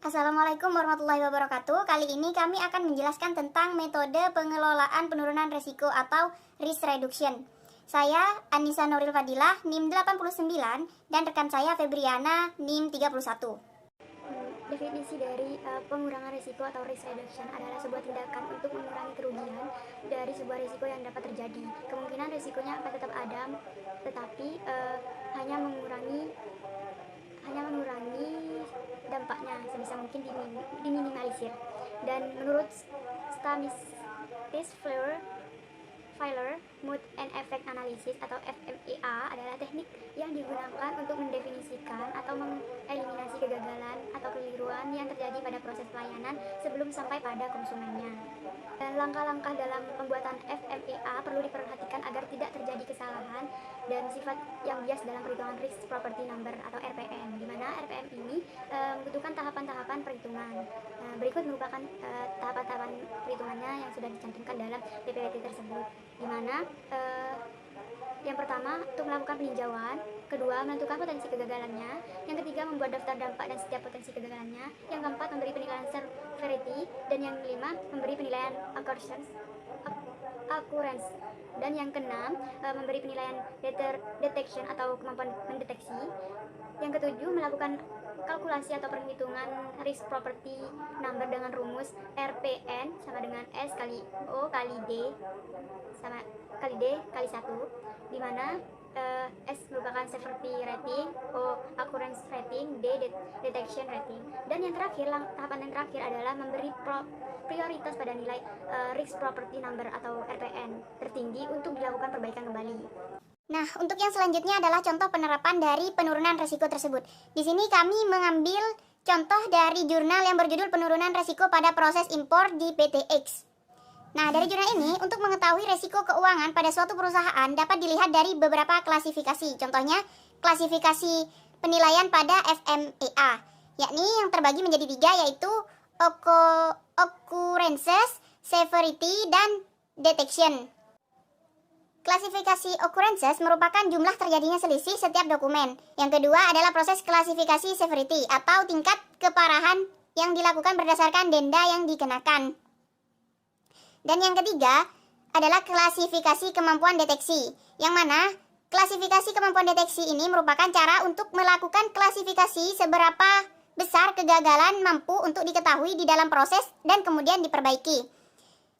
Assalamualaikum warahmatullahi wabarakatuh. Kali ini kami akan menjelaskan tentang metode pengelolaan penurunan risiko atau risk reduction. Saya Anissa Nuril Fadilah, NIM 89, dan rekan saya Febriana, NIM 31. Definisi dari pengurangan risiko atau risk reduction adalah sebuah tindakan untuk mengurangi kerugian dari sebuah risiko yang dapat terjadi. Kemungkinan risikonya akan tetap ada, tetapi hanya mengurangi dampaknya sebisa mungkin diminimalisir. Dan menurut Filer Mood and Effect Analysis atau FMEA adalah teknik yang digunakan untuk mendefinisikan atau mengeliminasi kegagalan atau kekeliruan yang terjadi pada proses pelayanan sebelum sampai pada konsumennya. Dan langkah-langkah dalam pembuatan FMEA perlu diperhatikan agar tidak terjadi kesalahan dan sifat yang bias dalam perhitungan Risk Property Number atau RPN, di mana RPN ini membutuhkan tahapan-tahapan perhitungan. Berikut merupakan tahapan-tahapan perhitungannya yang sudah dicantumkan dalam PPWT tersebut, di mana yang pertama untuk melakukan peninjauan, kedua menentukan potensi kegagalannya, yang ketiga membuat daftar dampak dan setiap potensi kegagalannya, yang keempat memberi penilaian severity, dan yang kelima memberi penilaian occurrence, dan yang keenam memberi penilaian detection atau kemampuan mendeteksi, yang ketujuh melakukan kalkulasi atau perhitungan risk property number dengan rumus RPN sama dengan S kali O kali D sama kali D kali 1, di mana S merupakan severity rating, O occurrence rating, D detection rating. Dan yang terakhir, tahapan yang terakhir adalah memberi prioritas pada nilai risk property number atau RPN tertinggi untuk dilakukan perbaikan kembali. Nah, untuk yang selanjutnya adalah contoh penerapan dari penurunan risiko tersebut. Di sini kami mengambil contoh dari jurnal yang berjudul Penurunan Risiko pada Proses Impor di PT X. Nah, dari jurnal ini, untuk mengetahui risiko keuangan pada suatu perusahaan dapat dilihat dari beberapa klasifikasi. Contohnya, klasifikasi penilaian pada FMEA, yakni yang terbagi menjadi 3, yaitu occurrences, severity, dan detection. Klasifikasi occurrences merupakan jumlah terjadinya selisih setiap dokumen. Yang kedua adalah proses klasifikasi severity atau tingkat keparahan yang dilakukan berdasarkan denda yang dikenakan. Dan yang ketiga adalah klasifikasi kemampuan deteksi, yang mana klasifikasi kemampuan deteksi ini merupakan cara untuk melakukan klasifikasi seberapa besar kegagalan mampu untuk diketahui di dalam proses dan kemudian diperbaiki.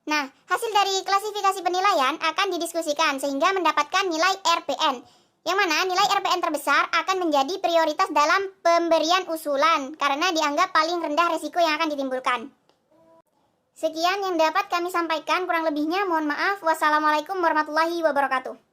Nah, hasil dari klasifikasi penilaian akan didiskusikan sehingga mendapatkan nilai RPN, yang mana nilai RPN terbesar akan menjadi prioritas dalam pemberian usulan karena dianggap paling rendah risiko yang akan ditimbulkan. Sekian yang dapat kami sampaikan, kurang lebihnya mohon maaf. Wassalamualaikum warahmatullahi wabarakatuh.